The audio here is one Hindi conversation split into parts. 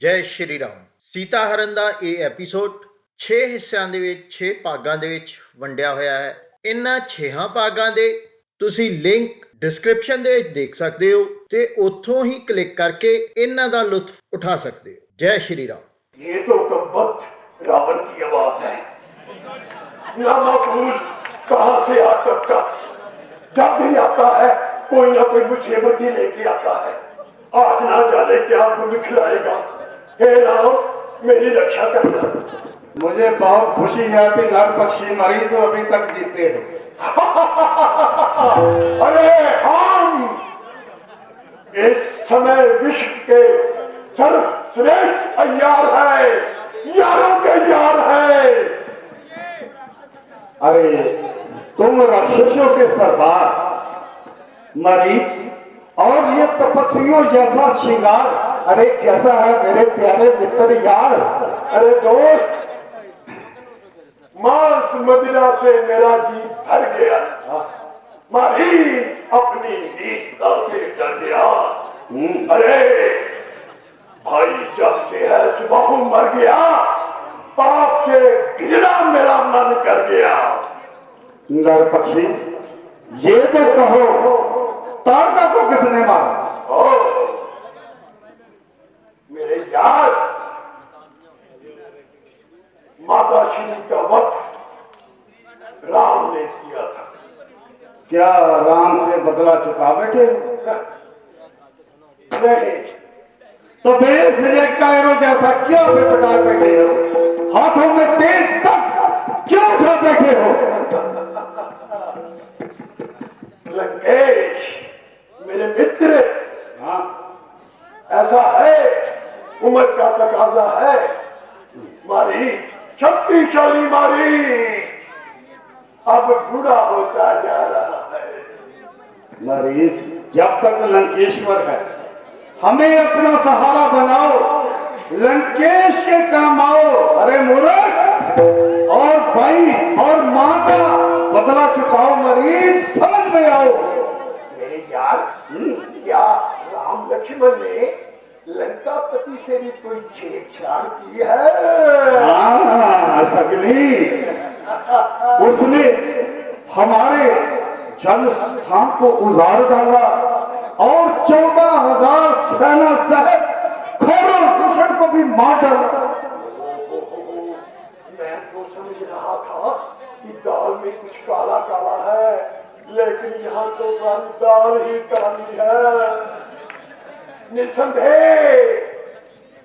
ਜੈ ਸ਼੍ਰੀ ਰਾਮ। ਸੀਤਾ ਹਰਨ ਦਾ ਇਹ ਐਪੀਸੋਡ 6 ਹਿੱਸਿਆਂ ਦੇ ਵਿੱਚ 6 ਭਾਗਾਂ ਦੇ ਵਿੱਚ ਵੰਡਿਆ ਹੋਇਆ ਹੈ। ਇਹਨਾਂ 6 ਭਾਗਾਂ ਦੇ ਤੁਸੀਂ ਲਿੰਕ ਡਿਸਕ੍ਰਿਪਸ਼ਨ ਦੇ ਵਿੱਚ ਦੇਖ ਸਕਦੇ ਹੋ ਤੇ ਉੱਥੋਂ ਹੀ ਕਲਿੱਕ ਕਰਕੇ ਇਹਨਾਂ ਦਾ ਲੁਤਫ उठा सकते हो। जय श्री राम। ये तो कमबख्त रावण की आवाज है। नामाकूल कहां से आ टपका, जब भी आता है कोई ना कोई मुसीबत ही लेके आता है। आज ना जाने क्या गुण खिलाएगा। हे राम मेरी रक्षा करना। मुझे बहुत खुशी है कि नर पक्षी मरी तो अभी तक जीते हो। अरे हम इस समय विश्व के सर्वश्रेष्ठ अय्यार है, यारों के यार है। अरे तुम राक्षसों के सरदार मरीच और ये तपस्वियों जैसा श्रृंगार, अरे कैसा है मेरे प्यारे मित्र यार। अरे दोस्त, मांस मदिरा से मेरा जी भर गया। मरीच अपनी नीचता से डर गया। अरे भाई जब से है सुबह मर गया, पाप से घृणा मेरा मन कर गया। नर पक्षी ये तो कहो, ताड़का को किसने मारा? ओ मेरे यार, माता श्री का वक्त राम ने किया था। क्या राम से बदला चुका बैठे हो? नहीं तो बेस कायरों जैसा क्यों पिटपटा बैठे हो? हाथों में तेज तक क्यों उठा बैठे हो? लंकेश मेरे मित्र, हाँ ऐसा है, उम्र का तकाजा है। मारी शक्तिशाली मारी अब बूढ़ा होता जा रहा है। मरीज जब तक लंकेश्वर है हमें अपना सहारा बनाओ, लंकेश के काम आओ। अरे मूर्ख, और भाई और माँ का बदला चुकाओ। मरीज समझ में आओ। मेरे यार, क्या राम लक्ष्मण ने लंकापति से भी कोई छेड़छाड़ की है? हाँ सगली, उसने हमारे जन स्थान को उजाड़ डाला और 14,000 सेना सहित खोरों दुश्मन को भी मार डाला। मैं तो समझ रहा था कि दाल में कुछ काला काला है, लेकिन यहाँ तो सारी दाल ही काली है।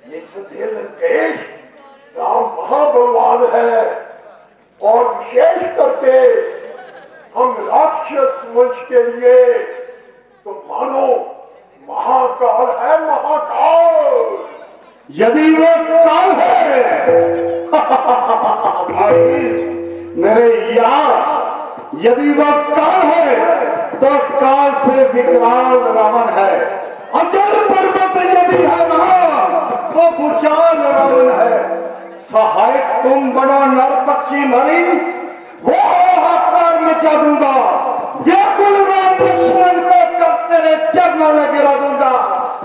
निस्संदेह लंकेश, राम महाबलवान है और विशेष करके हम राक्षस वंश के लिए तो मानो महाकाल है, महाकाल। यदि वो काल है भाई मेरे यार, यदि वो काल है तो काल से विकराल रावण है। अचल पर्वत यदि है ना तो भूचाल रावण है। सहायक तुम बनो नर पक्षी मरी, वो हाहाकार मचा दूंगा। व्याकुल राम लक्ष्मण को कर तेरे चरणों में गिरा दूंगा।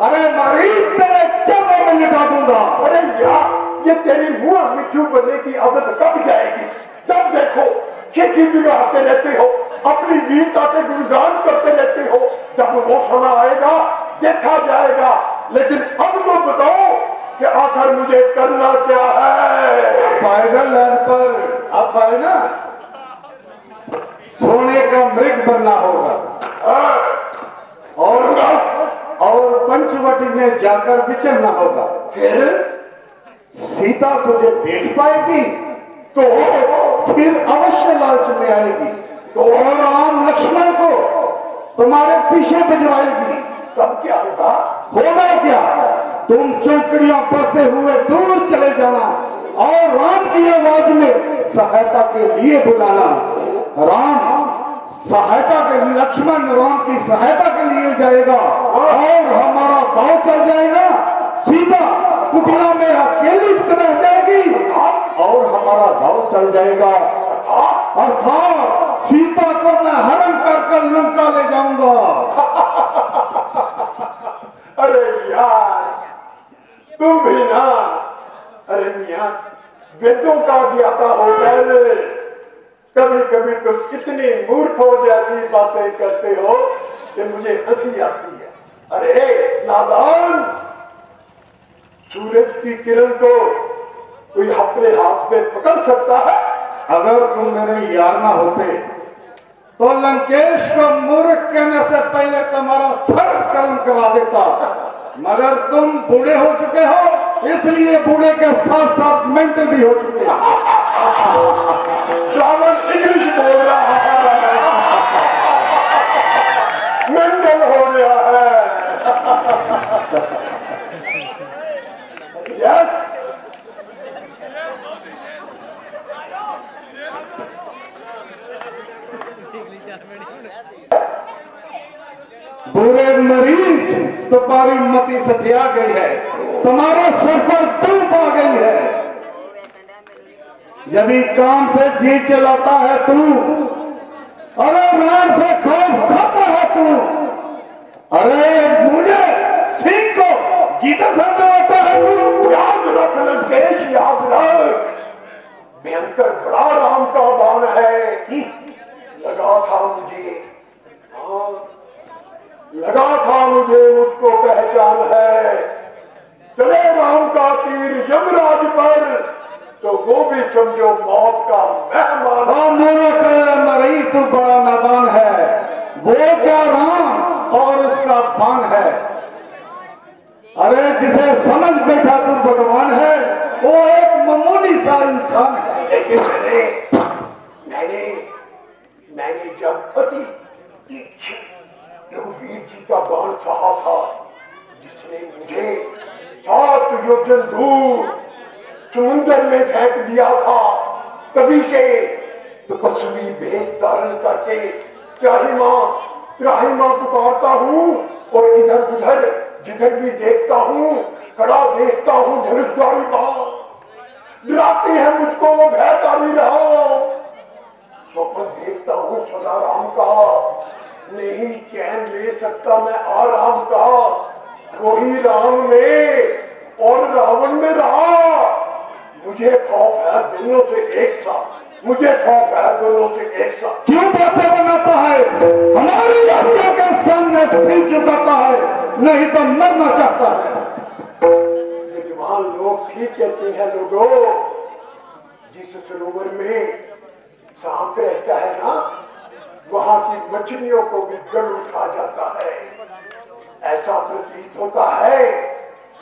अरे मरी तेरे चरणों में लिटा दूंगा। अरे यार, ये तेरी मुंह मिट्टू बनने की आदत कब जाएगी? जब देखो चीखी बिगाड़ते रहते हो, अपनी वीरता के गुणगान करते रहते हो। जब वो समय आएगा देखा जाएगा। लेकिन अब तो बताओ कि आखिर मुझे करना क्या है? पैदल लैंड पर अब है ना सोने का मृग बनना होगा और पंचवटी में जाकर विचरना होगा। फिर सीता तुझे देख पाएगी तो फिर अवश्य लालच में आएगी तो और राम लक्ष्मण को तुम्हारे पीछे भिजवाएगी। तब क्या होगा? होगा क्या? तुम चौकड़ियां पढ़ते हुए दूर चले जाना और राम की आवाज में सहायता के लिए बुलाना। राम सहायता के लिए, लक्ष्मण राम की सहायता के लिए जाएगा और हमारा दाव चल जाएगा। सीता कुटिया में अकेली रह जाएगी और हमारा दाव चल जाएगा। अर्थात सीता लंका ले जाऊंगा। अरे यार तुम भी ना, अरे मियां वेदों का ज्ञाता हो गए। कभी कभी तुम इतनी मूर्खों जैसी बातें करते हो कि मुझे हंसी आती है। अरे नादान, सूरज की किरण को कोई अपने हाथ में पकड़ सकता है? अगर तुम मेरे यार ना होते तो लंकेश को मूर्ख कहने से पहले तुम्हारा सर कलम करा देता, मगर तुम बूढ़े हो चुके हो, इसलिए बूढ़े के साथ साथ मेंटल भी हो चुके हो। रावण इंग्लिश बोल रहा है, मेंटल हो गया है। यस, बुरे मरीज, तुम्हारी मति सठिया गई है, तुम्हारे सर पर धूप आ गई है। यदि काम से जी चलाता है तू, अरे रान से खौफ खाता है तू, अरे मुझे सिंह को गीदड़ से डराता है तू। याद रख लंकेश, याद रख, भयंकर बड़ा राम का बाण है। लगा था मुझे, हाँ, लगा था मुझे, मुझको पहचान है। चले राम का तीर यमराज पर तो वो भी समझो मौत का मेहमान। हाँ मूर्ख मरी, तू बड़ा नादान है। वो क्या राम और उसका बाण है। अरे जिसे समझ बैठा तू भगवान है, वो एक मामूली सा इंसान है। लेकिन मैंने जब अति तीक्ष्ण रघुवीर जी का बाण सहा था, जिसने मुझे 7 योजन दूर समुद्र में फेंक दिया था, तभी से तपस्वी भेष धारण करके त्राहिमां पुकारता हूँ और इधर उधर जिधर भी देखता हूँ खड़ा देखता हूँ धनुषधारी बाण। डराते हैं मुझको वो भयकारी राम। स्वप्न देखता हूँ सदा राम का, नहीं चैन ले सकता मैं आराम का। वही राम में और रावण में रहा, मुझे खौफ है दोनों से एक साथ, मुझे खौफ है दोनों से एक साथ। क्यों बातें बनाता है, हमारी आज्ञा के सामने सिर झुकाता है, नहीं तो मरना चाहता है। विद्वान लोग ठीक कहते हैं लोगों, जिस सरोवर में सांप रहता है ना, वहां की मछलियों को भी गढ़ उठा जाता है। ऐसा प्रतीत होता है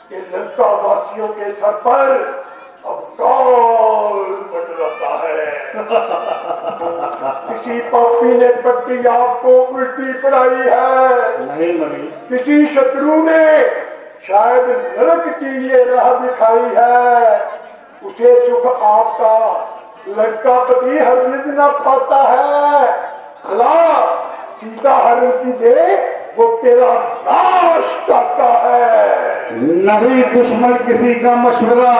कि लंका वासियों के सर पर अब काल मंडराता है। किसी पापी ने पट्टी आपको उल्टी पड़ाई है, नहीं मरी, किसी शत्रु ने शायद नरक की ये राह दिखाई है। उसे सुख आपका लंकापति हरगिज न पाता है। सलाह सीता हरण की दे, वो तेरा नाश चाहता है। नहीं दुश्मन किसी का मशवरा,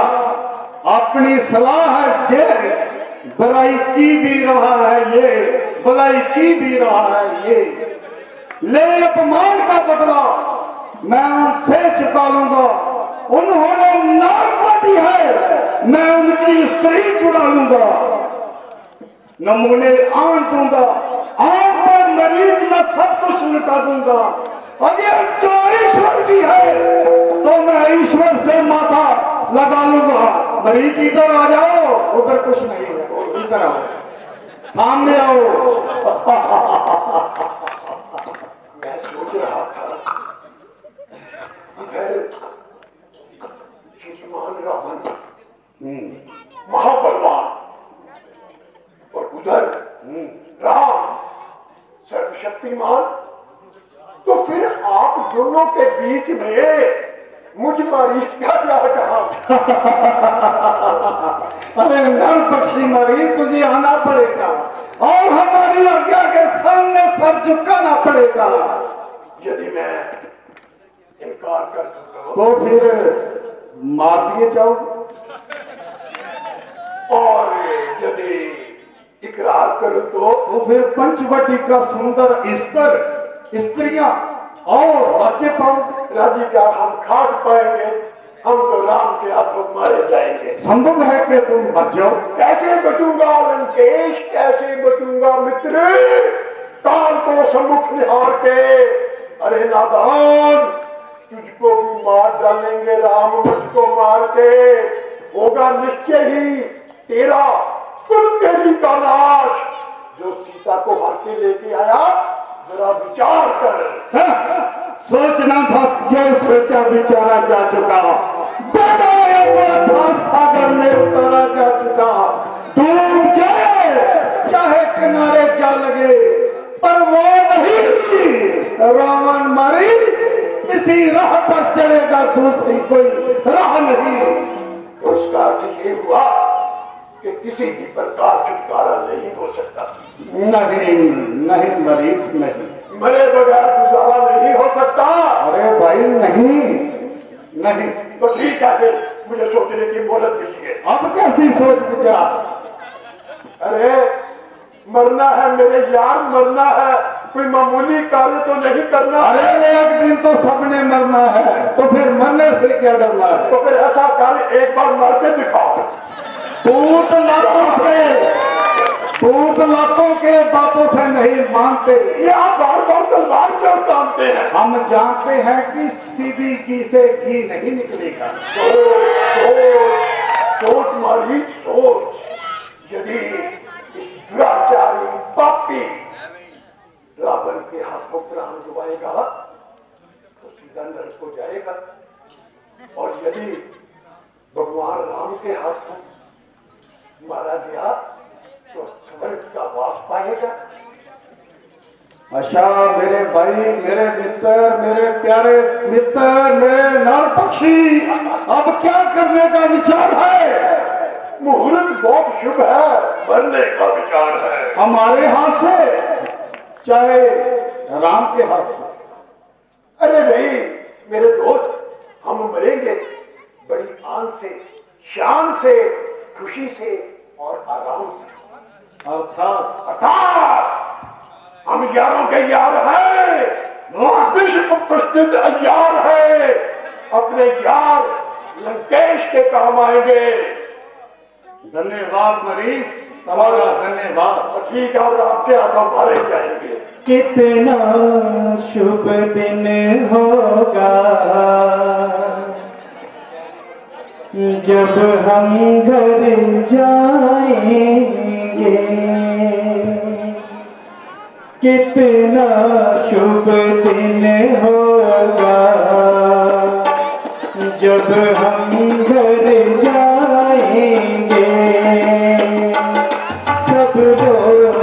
अपनी सलाह है ये, बुराई की भी रहा है ये, भलाई की भी रहा है ये। ले अपमान का बदला मैं उनसे चुका लूंगा। उन्होंने नाक काटी है, मैं उनकी स्त्री चुरा लूंगा। नमूने आन दूंगा, आन पर मरीज मैं सब कुछ लुटा दूंगा। अगर जो ईश्वर भी है तो मैं ईश्वर से माथा लगा लूंगा। मरीज इधर आ जाओ, उधर कुछ नहीं है, इधर आओ, सामने आओ। मैं सोच रहा था इधर श्रीमान रावण महाबलवान और उधर राम सर्वशक्तिमान, तो फिर आप दोनों के बीच में मुझ मरीज का क्या काम? अरे नर पक्षी मरीज, तुझे आना पड़ेगा और हमारी आज्ञा के सामने सर झुकाना पड़ेगा। यदि मैं इनकार कर दूं तो फिर मार दिए जाओगे, और यदि इकरार करूं तो फिर पंचवटी का सुंदर स्तर स्त्रियां और राज्य पाओगे। राजी क्या हम खाट पाएंगे? हम तो राम के हाथों मारे जाएंगे। संभव है कि तुम बच जाओ। कैसे बचूंगा लंकेश, कैसे बचूंगा मित्र? काल को सम्मुख निहार के, अरे नादान, तुझको भी मार डालेंगे राम, मुझको मार के। होगा निश्चय ही तेरा, कुल तेरी का नाश। जो सीता को हर के लेके आया, जरा विचार कर। सोचना था, जो सोचा विचारा जा चुका। बनाया हुआ था सागर में उतारा जा चुका। डूब जाए चाहे किनारे जा लगे, पर वो नहीं। रावण मरी, इसी राह पर चढ़ेगा, दूसरी कोई राह नहीं। तो इसका अर्थ ये हुआ कि किसी भी प्रकार छुटकारा नहीं हो सकता। नहीं नहीं मरीज, नहीं। मरे बगैर गुजारा नहीं हो सकता। अरे भाई नहीं नहीं। तो ठीक है, फिर मुझे सोचने की मोहलत दीजिए। अब कैसी सोच विचार? अरे मरना है मेरे यार, मरना है। कोई मामूली कार्य तो नहीं करना। अरे एक दिन तो सबने मरना है, तो फिर मरने से क्या डरना है? तो फिर ऐसा कार्य एक बार मर के दिखाओ। भूत लाखों के बातों से नहीं मानते। ये आप बार बार तलवार क्यों तानते हैं? हम जानते हैं कि सीधी घी से घी नहीं निकलेगा। सोच मारी सोच। यदि इस दुराचारी पापी रावण के हाथों प्राण गवाएगा तो सीधा नरक को जाएगा, और यदि भगवान राम के हाथों मारा गया तो स्वर्ग का वास पाएगा। अच्छा मेरे भाई, मेरे मित्र, मेरे प्यारे मित्र, मेरे नर पक्षी, अब क्या करने का विचार है? मुहूर्त बहुत शुभ है, मरने का विचार है। हमारे हाथ से चाहे राम के हाथ से? अरे नहीं मेरे दोस्त, हम मरेंगे बड़ी आन से, शान से, खुशी से और आराम से। अर्थात हम यारों के यार हैं, विश्व प्रसिद्ध यार है। अपने यार लंकेश के काम आएंगे। धन्यवाद मरीज, तुम्हारा धन्यवाद। और ठीक है, और आपके हाथों मारे जाएंगे। कितना शुभ दिन होगा जब हम घर जाएंगे। कितना शुभ दिन होगा जब हम घर जाएंगे। सब लोग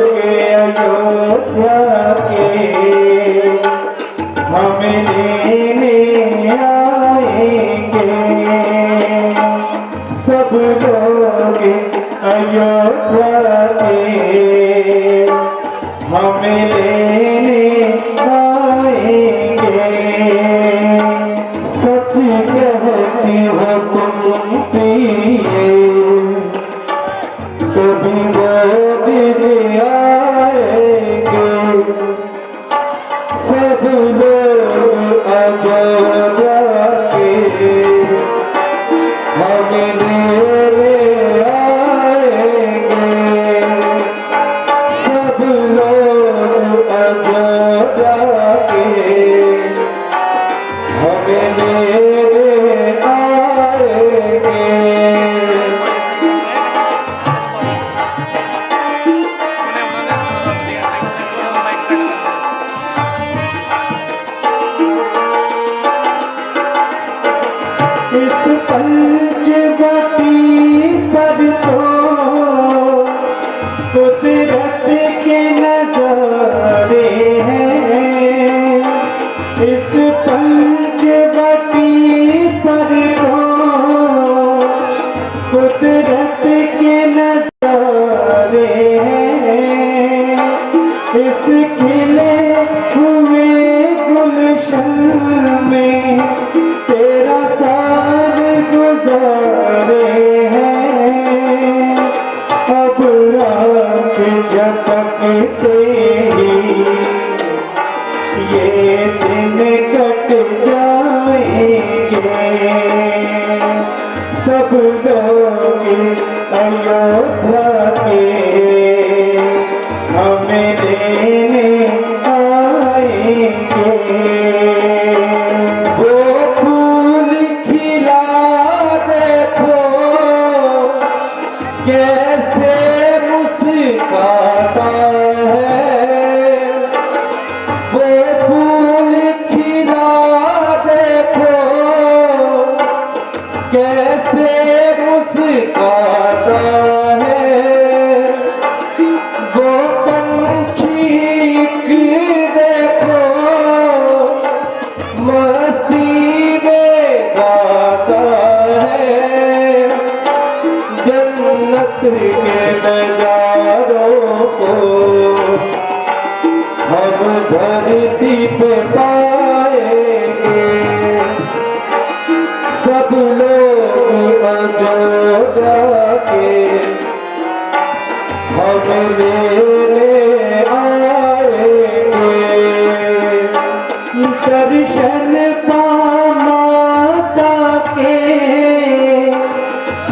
अयोध्या के हमें लेने आएंगे। सब लोग अयोध्या के हमें लेने आएंगे। सच कहती हो तुम प्रिय, कभी वो दिन आएंगे। सब लोग अयोध्या के हमें लेने आएंगे। सब लोग अयोध्या के हमें लेने आएंगे। इस पंचवटी पर तो कुदरत के नजारे हैं। इस पंचवटी पर तो कुदरत के नजारे हैं। इस खिले हुए गुलशन में तेरा साल गुजारे हैं। अब आँख झपकते ही ये दिन कट जाएंगे, सब लोग अयोध्या के हमें लेने आएंगे। वो फूल खिला देखो कैसे मुस्कुराता है, वो फूल खिला देखो कैसे मुस्कुराता है, वो पंछी देखो मस्ती में गाता है। जन्नत के नजारों को हम धरती पे पाएंगे, सब लोग अयोध्या के हम लेने आएंगे। दर्शन माता के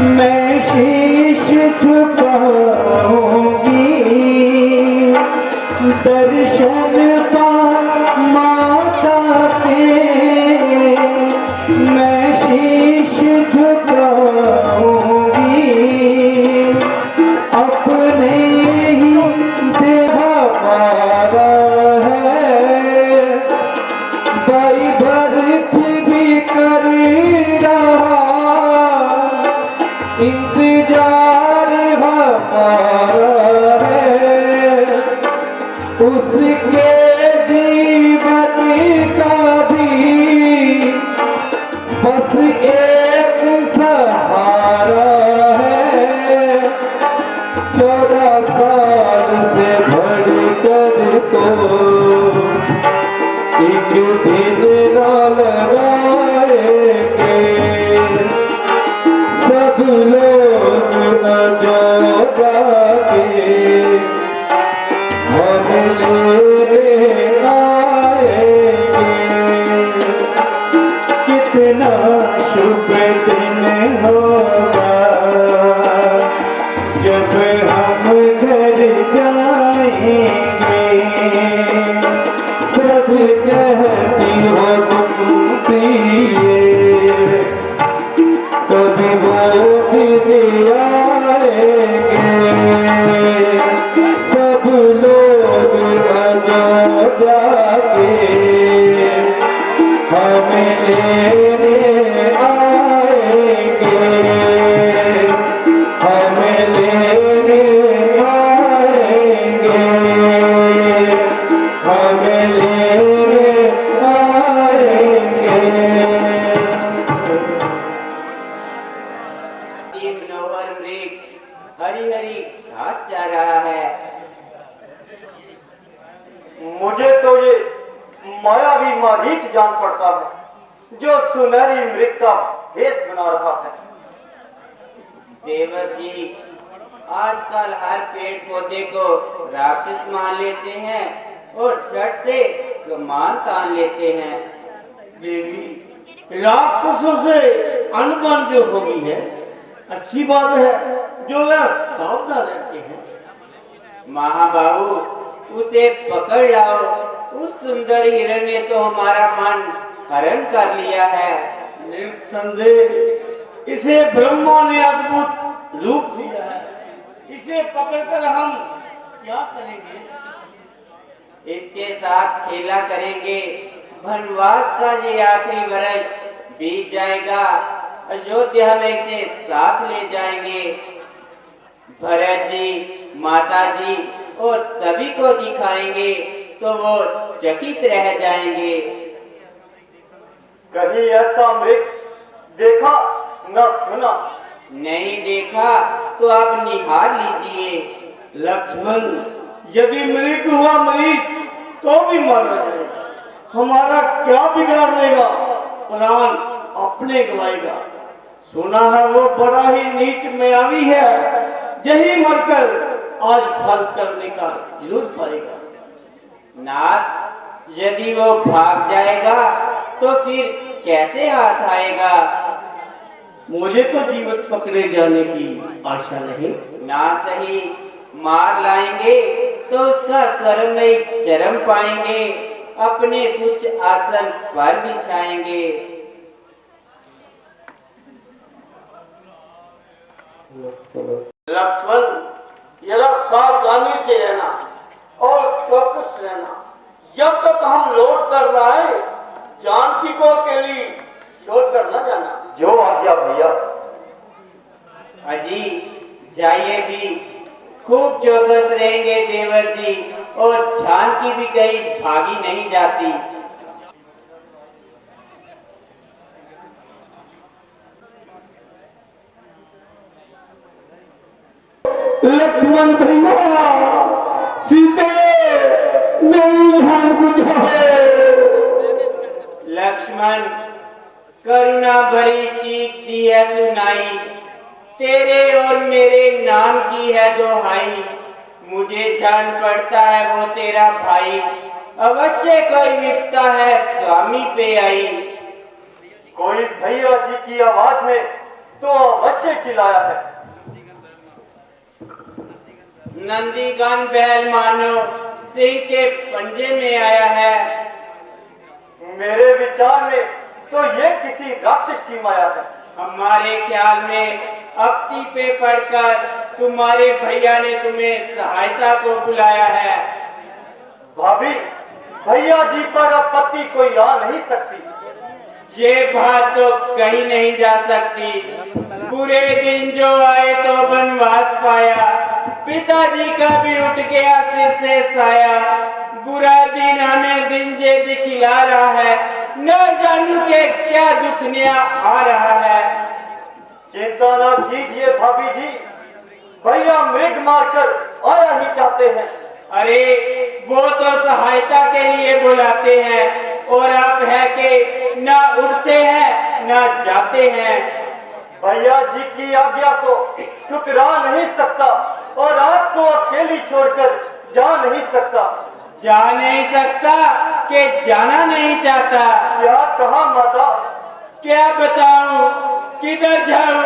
मैं शीश झुकाऊंगी, दर्शन माता के मैं शीश झुकाऊंगी। अपने ही देह हमारा है, भाई भरत भी कर रहा इंतजार हमारा है, उसके जीवन का भी बस एक सहारा है। 14 साल से बढ़कर तो एक दिन ना लगाएंगे, सब लोग अयोध्या के हम लेने आएंगे। कितना शुभ दिन होगा जब हम घर जाएंगे, सच कहती हो तुम प्रिय, कभी वो दिन आएंगे, सब लोग अयोध्या के हमें लेने आएंगे, हमें लेने आएंगे, हमें लेने आएंगे। मनोहर मृग हरी हरी घास जा रहा है। मुझे तो ये मायावी मारीच जान पड़ता है जो सुनहरी मृग का भेष बना रहा है। देवर जी, आजकल हर पेड़ पौधे को राक्षस मान लेते हैं और झट से कमान तान लेते हैं। देवी, राक्षसों से अनबन जो होगी है अच्छी बात है, जो वह सावधान रहते हैं। महाबाहु, उसे पकड़ लाओ। उस सुंदर हिरण ने तो हमारा मन हरण कर लिया है। निसंदेह इसे ब्रह्मा ने अद्भुत रूप दिया है, इसे पकड़कर हम क्या करेंगे? इसके साथ खेला करेंगे। वनवास का ये आखिरी वर्ष बीत जाएगा, अयोध्या में इसे साथ ले जाएंगे। भरत जी, माता जी और सभी को दिखाएंगे तो वो चकित रह जाएंगे। कहीं ऐसा मृग देखा न सुना? नहीं देखा तो आप निहार लीजिए। लक्ष्मण, यदि मृग हुआ मरीज तो भी मारा जाएगा, हमारा क्या बिगाड़ लेगा? प्राण अपने गवाएगा। सुना है वो बड़ा ही नीच मायावी है, यही मरकर आज फल करने का जरूर पाएगा। नाथ, यदि वो भाग जाएगा तो फिर कैसे हाथ आएगा? मुझे तो जीवित पकड़े जाने की आशा नहीं। ना सही, मार लाएंगे तो उसका स्वर्ग में चरम पाएंगे, अपने कुछ आसन पर बिछाएंगे। लक्ष्मण, जरा सावधानी से रहना और चौकस रहना। जब तक हम लौट कर आए, जानकी को अकेली छोड़कर न जाना। जो आज्ञा भैया। अजी जाइए भी, खूब चौकस रहेंगे देवर जी, और जानकी भी कहीं भागी नहीं जाती। लक्ष्मण भैया, सीते मेरी ध्यान बुझाओ। लक्ष्मण, करुणा भरी चीख दी है सुनाई, तेरे और मेरे नाम की है दोहाई। मुझे जान पड़ता है वो तेरा भाई, अवश्य कोई विपता है स्वामी पे आई। कोई भैया जी की आवाज में तो अवश्य चिल्लाया है। नंदीगण बैल मानो सिंह के पंजे में आया है। मेरे विचार में तो ये किसी राक्षस की माया है। हमारे ख्याल में अबती पे पड़कर तुम्हारे भैया ने तुम्हें सहायता को बुलाया है। भाभी, भैया जी पर आपत्ति कोई आ नहीं सकती। ये बात तो कहीं नहीं जा सकती। बुरे दिन जो आए तो वनवास पाया, पिताजी का भी उठ गया सिर से साया। बुरा दिन हमें दिन जे दिखला रहा है, न जानू के क्या दुख नया आ रहा है। चिंता न कीजिए भाभी जी, भैया मृग मारकर आया ही चाहते हैं। अरे वो तो सहायता के लिए बुलाते हैं, और आप है कि ना उठते हैं ना जाते हैं। भैया जी की आज्ञा को ठुकरा नहीं सकता, और आपको अकेली छोड़कर जा नहीं सकता। जा नहीं सकता कि जाना नहीं चाहता? क्या कहा माता? क्या बताऊं, किधर जाऊं?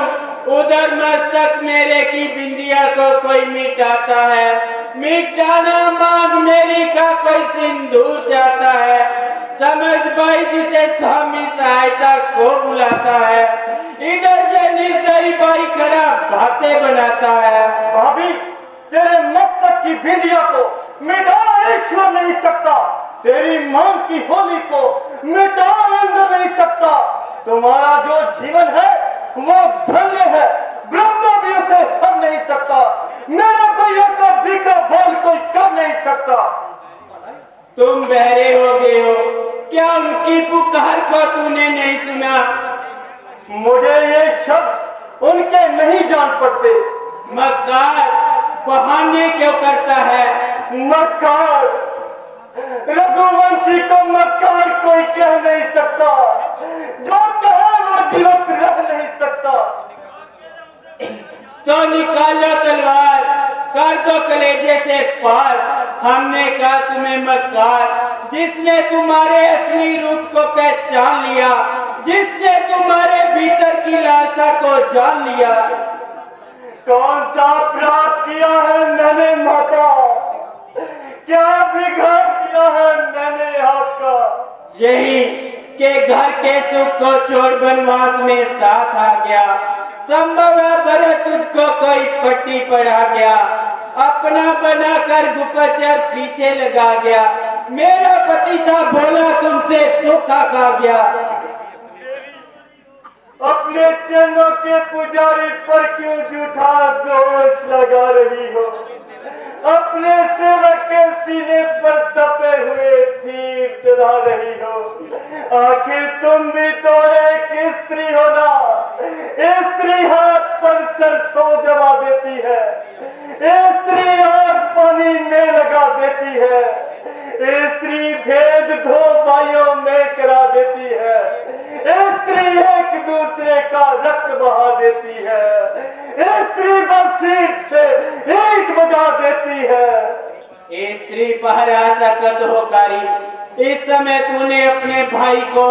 उधर मस्तक मेरे की बिंदिया को कोई मिटाता है, मिटाना मांग मेरी का कोई सिंदूर चाहता है। समझ भाई जिसे स्वामी सहायता को बुलाता है, इधर से निर्दयी भाई खड़ा बातें बनाता है। भाभी, तेरे मस्तक की बिंदिया को मिटा ईश्वर नहीं सकता, तेरी मांग की होली को मिटा इंद्र नहीं सकता। तुम्हारा जो जीवन है वो धन्य है, ब्रह्मा भी उसे हर नहीं सकता। मेरा भैया का बीका बोल कोई कर नहीं सकता। तुम बहरे हो गए हो क्या? उनकी पुकार को तूने नहीं सुना? मुझे ये शब्द उनके नहीं जान पड़ते। मक्कार बहाने क्यों करता है? मक्कार, रघुवंशी को मक्कार कोई कह नहीं सकता, जो कहे वो जीवित रह नहीं सकता। तो निकालो तलवार, कर दो कलेजे से पार। हमने कहा तुम्हें मक्कार, जिसने तुम्हारे असली रूप को पहचान लिया, जिसने तुम्हारे भीतर की लालसा को जान लिया। कौन सा अपराध किया है मैंने माता? क्या बिगाड़ दिया है मैंने आपका? यही के घर के सुख को छोड़ वनवास में साथ आ गया। संभव है भरत तुझको कोई पट्टी पढ़ा गया, अपना बनाकर गुप्तचर पीछे लगा गया। मेरा पति था भोला, तुमसे धोखा खा गया। अपने चरणों के पुजारी पर क्यों झूठा दोष लगा रही हो? अपने सेवक के सीने पर तपे हुए तीर चला रही हो। आखिर तुम भी तो एक स्त्री हो ना? स्त्री हाथ पर सरसों जमा देती है, स्त्री आग पानी में लगा देती है, स्त्री भेद दो भाइयों में करा देती है, स्त्री एक दूसरे का रक्त बहा देती है, स्त्री बस ईंट से ईंट बजा देती है। स्त्री पहरा सकत हो कारी, इस समय तूने अपने भाई को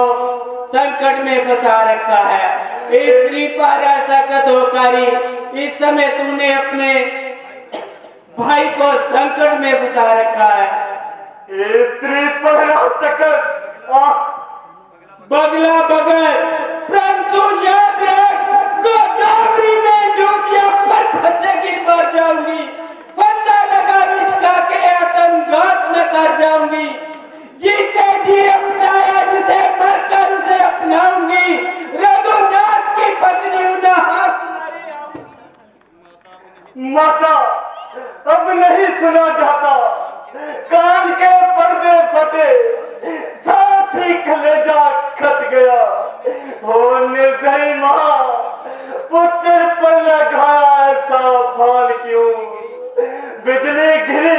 संकट में फंसा रखा है। स्त्री पर ऐसा कदोकारी, इस समय तूने अपने भाई को संकट में फंसा रखा है। स्त्री पर बगला बगल, परंतु याद रख, गोदावरी में डूबिया पर फंसे गिर मर जाऊंगी। फंदा लगा विष खा के आत्मघात में कर जाऊंगी। जीते जी अपनाया जिसे मरकर उसे अपनाऊंगी। रघुनाथ की पत्नी उन्हें हाथ मारे आऊंगी। माता, अब नहीं सुना जाता। कान के पर्दे फटे, साथ ही कलेजा कट गया। हो निर्दयी मां, पुत्र पर लगाया ऐसा भार क्यों? बिजली गिरी,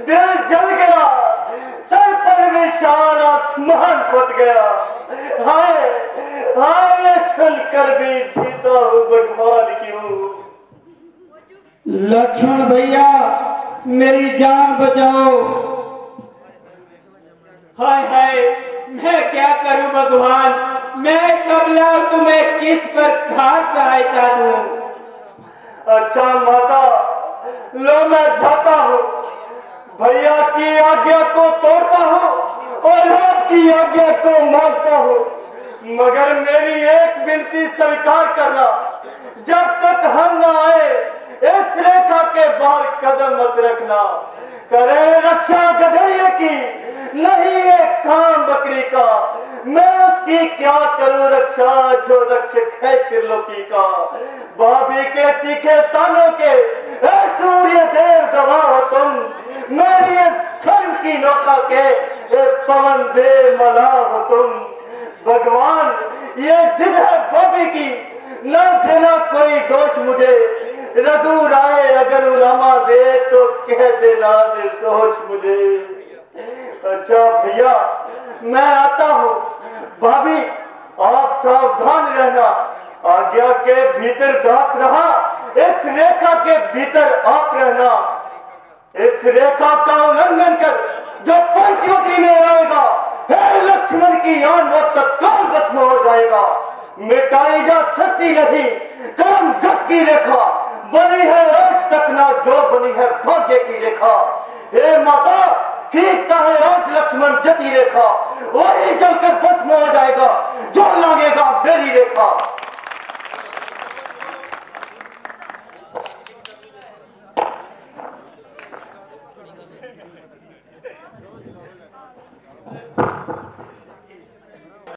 दिल जल गया, सर पर विशाल आसमान फट गया। हाय हाय, सुनकर भी जीता हूँ भगवान क्यों? लक्ष्मण भैया मेरी जान बचाओ। हाय हाय, मैं क्या करूं भगवान? मैं कबला तुम्हें किस प्रकार सहायता दूं? अच्छा माता, लो मैं जाता हूँ। भैया की आज्ञा को तोड़ता हूँ और आपकी आज्ञा को मानता हूँ, मगर मेरी एक विनती स्वीकार करना। जब तक हम न आए इस रेखा के बाहर कदम मत रखना। करे रक्षा गधे की, नहीं एक काम बकरी का। मैं उसकी क्या करूं रक्षा, जो रक्षक है त्रिलोकी का। भाभी के तीखे तानों के सूर्य देव गवाह हो तुम। मेरी धर्म की नौका के पवन देव मला हो तुम। भगवान, ये जिद है भाभी की, न देना कोई दोष मुझे। रघु राय अगर उलामा दे तो कह देना निर्दोष मुझे। अच्छा भैया, मैं आता हूँ। भाभी, आप सावधान रहना। आज्ञा के भीतर दास रहा, इस रेखा के भीतर आप रहना। इस रेखा का उल्लंघन कर जो पंचवटी में आएगा, हे लक्ष्मण की यान वो तत्काल भस्म हो जाएगा। मिटाई जा सकती नहीं कर्म गत की रेखा, बनी है आज तक ना जो बनी है भाग्य की रेखा। हे माता, खींचता है आज लक्ष्मण जती रेखा, वही जलकर भस्म हो जाएगा जो लगेगा तेरी रेखा।